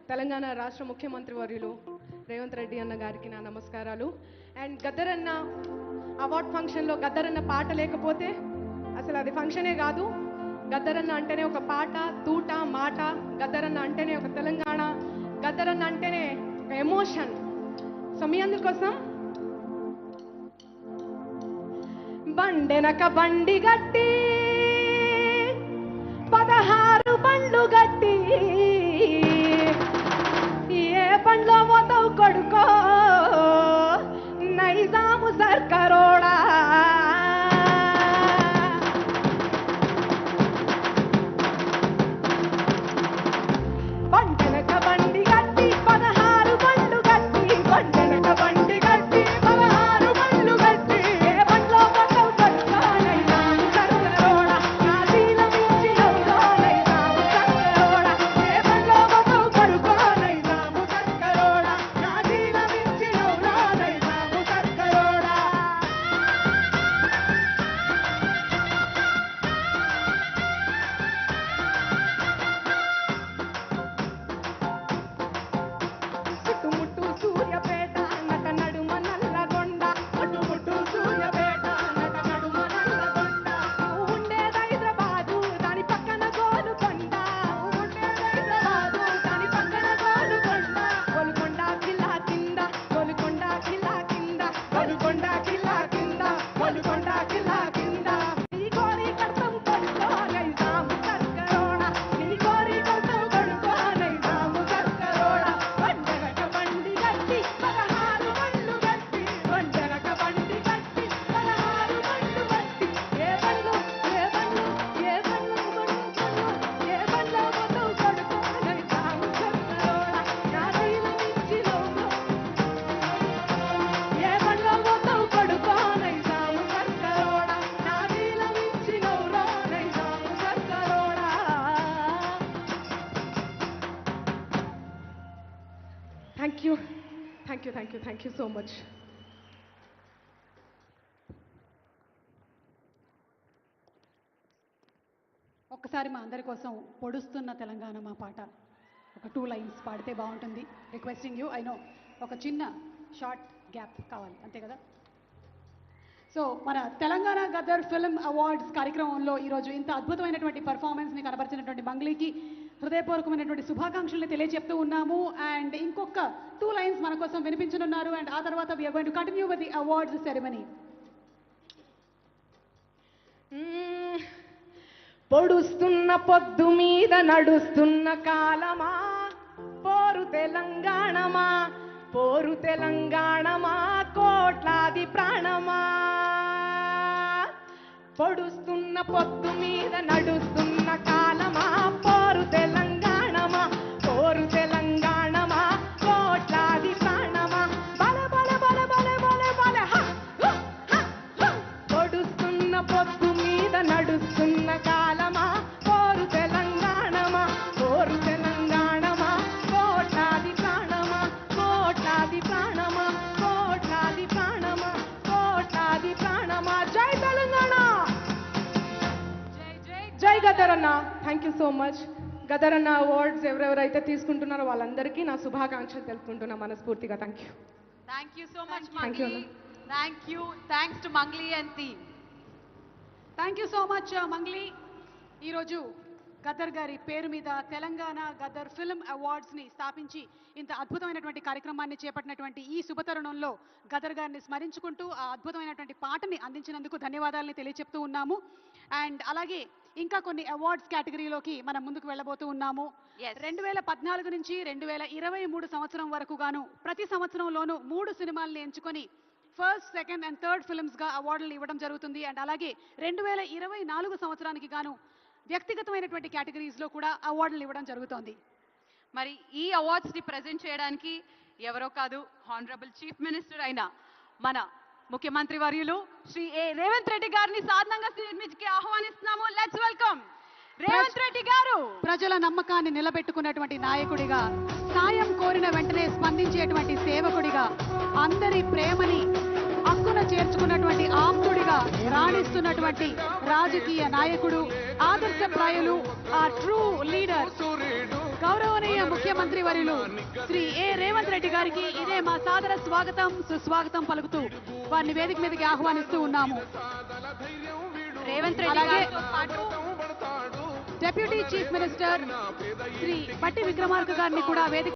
తెలంగాణ రాష్ట్ర ముఖ్యమంత్రి వర్యులు రేవంత్ రెడ్డి అన్న గారికి నా నమస్కారాలు. అండ్ గద్దరన్న అవార్డ్ ఫంక్షన్లో గద్దరన్న పాట లేకపోతే అసలు అది ఫంక్షనే కాదు. గద్దరన్న అంటేనే ఒక పాట, తూట, మాట. గద్దరన్న అంటేనే ఒక తెలంగాణ. గద్దరన్న అంటేనే ఒక ఎమోషన్. సో మీ అందుకోసం బండెనక బండి గట్టి 16 బండ్లు గట్టి ఏ బండ్లో పోతావు కొడుకో నైజాము సర్కారోడా. బండెనక బండి గట్టి 16 బండ్లు గట్టి బండెనక బండి గట్టి 16 బండ్లు గట్టి ఏ బండ్లో పోతావు కొడుకో నైజాము సర్కారోడా. నా జీల మించి నవ్వులో నైజాము సర్కారోడా. ఏ బండ్లో పోతావు కొడుకో నైజాము సర్కారోడా. నా జీల మించి నవ్వులో నైజాము సర్కారోడా. చుట్టుముట్టు సూర్యపేట నట నడుమ నల్లగొండ. చుట్టుముట్టు సూర్యపేట నట నడుమ నల్లగొండ. నువ్వు ఉండేది హైదరాబాదు దాని పక్కన గోలుకొండ. నువ్వు ఉండేది హైదరాబాదు దాని పక్కన గోలుకొండ. గోలుకొండ కిల్లా కింద గోలుకొండ కిల్లా కింద గోలుకొండ కిల్లా కింద గోలుకొండ కిల్లా కింద. నీ కోరి కడతావు కొడుకో నైజాము సర్కారోడా. నీ కోరి కడతావు కొడుకో నైజాము సర్కారోడా. బండెనక బండి గట్టి 16 బండ్లు గట్టి బండెనక బండి గట్టి 16 బండ్లు గట్టి ఏ బండ్లు ఏ బండ్లు ఏ బండ్లు ఏ బండ్లో పోతావు కొడుకో నైజాము సర్కారోడా. నా జీల మించి నవ్వులో ఏ బండ్లో పోతావు కొడుకో నైజాము సర్కారోడా. నా జీల మించి నవ్వులో నైజాము సర్కారోడా. Thank you thank you thank you thank you so much. ఒక్కసారి మా అందరి కోసం పొడుస్తున్న తెలంగాణ మా పాట ఒక 2 లైన్స్ పాడితే బాగుంటుంది. Requesting you. ఐ నో ఒక చిన్న షార్ట్ గ్యాప్ కావాలి అంతే కదా. సో మన తెలంగాణ గద్దర్ ఫిల్మ్ అవార్డ్స్ కార్యక్రమంలో ఈరోజు ఇంత అద్భుతమైనటువంటి పర్ఫార్మెన్స్ని కనబరిచినటువంటి మంగ్లీకి హృదయపూర్వకమైనటువంటి శుభాకాంక్షల్ని తెలియజెప్తూ ఉన్నాము. అండ్ ఇంకొక 2 లైన్స్ మన కోసం వినిపించనున్నారు. అండ్ ఆ తర్వాత we're going to continue with the awards ceremony. పొడుస్తున్న పొద్దు మీద నడుస్తున్న కాలమా పోరు తెలంగాణమా పోరు తెలంగాణమా కోట్లాది ప్రాణమా. పొడుస్తున్న పొద్దు మీద నడుస్తున్న కాలమా పోరు తెలంగాణమా పోరు తెలంగాణమా కోట్లాది ప్రాణమా. బల బల బల బల బల బల హ హ హ హ. పొడుస్తున్న పొద్దు మీద నడుస్తున్న కాలమా పోరు తెలంగాణమా పోరు తెలంగాణమా కోట్లాది ప్రాణమా కోట్లాది ప్రాణమా కోట్లాది ప్రాణమా కోట్లాది ప్రాణమా. జై తెలంగాణ జై గద్దరన్న. Thank you so much. గద్దరన్న అవార్డ్స్ ఎవరెవరైతే తీసుకుంటున్నారో వాళ్ళందరికీ నా శుభాకాంక్షలు తెలుపుకుంటున్నా మనస్ఫూర్తిగా. Thank you. Thank you so much, Thank you, Mangli. Thank you. Thanks to Mangli and team. Thank you so much Mangli. ఈరోజు గద్దర్ గారి పేరు మీద తెలంగాణ గద్దర్ ఫిల్మ్ అవార్డ్స్ని స్థాపించి ఇంత అద్భుతమైనటువంటి కార్యక్రమాన్ని చేపట్టినటువంటి ఈ శుభతరుణంలో గద్దర్ గారిని స్మరించుకుంటూ ఆ అద్భుతమైనటువంటి పాటని అందించినందుకు ధన్యవాదాలని తెలియజెప్తూ ఉన్నాము. అండ్ అలాగే ఇంకా కొన్ని అవార్డ్స్ కేటగిరీలోకి మనం ముందుకు వెళ్ళబోతూ ఉన్నాము. Yes. 2014 నుంచి 2023 సంవత్సరం వరకు గాను ప్రతి సంవత్సరంలోనూ 3 సినిమాల్ని ఎంచుకొని ఫస్ట్, సెకండ్ అండ్ థర్డ్ ఫిల్మ్స్గా అవార్డులు ఇవ్వడం జరుగుతుంది. అండ్ అలాగే 2024 సంవత్సరానికి గాను వ్యక్తిగతమైనటువంటి కేటగిరీస్లో కూడా అవార్డులు ఇవ్వడం జరుగుతోంది. మరి ఈ అవార్డ్స్ ని ప్రెజెంట్ చేయడానికి ఎవరో కాదు, హానరబుల్ చీఫ్ మినిస్టర్ అయిన మన ముఖ్యమంత్రి వర్యులు శ్రీ రేవంత్ రెడ్డి గారిని సాధారణంగా స్టేజ్కి ఆహ్వానిస్తున్నాము. లెట్స్ వెల్కమ్ రేవంత్ రెడ్డి గారు. ప్రజల నమ్మకాన్ని నిలబెట్టుకున్నటువంటి నాయకుడిగా, సాయం కోరిన వెంటనే స్పందించేటువంటి సేవకుడిగా, అందరి ప్రేమని హక్కున చేర్చుకున్నటువంటి ఆప్తుడిగా రాణిస్తున్నటువంటి రాజకీయ నాయకుడు, ఆదర్శప్రాయులు, ఆ ట్రూ లీడర్ గౌరవనీయ ముఖ్యమంత్రి వర్యులు శ్రీ ఏ రేవంత్ రెడ్డి గారికి ఇదే మా సాదర స్వాగతం సుస్వాగతం పలుకుతూ వారిని వేదిక మీదకి ఆహ్వానిస్తూ ఉన్నాము. రేవంత్ రెడ్డి అలాగే గారితో పాటు డిప్యూటీ చీఫ్ మినిస్టర్ శ్రీ పట్టి విక్రమార్క గారిని కూడా వేదిక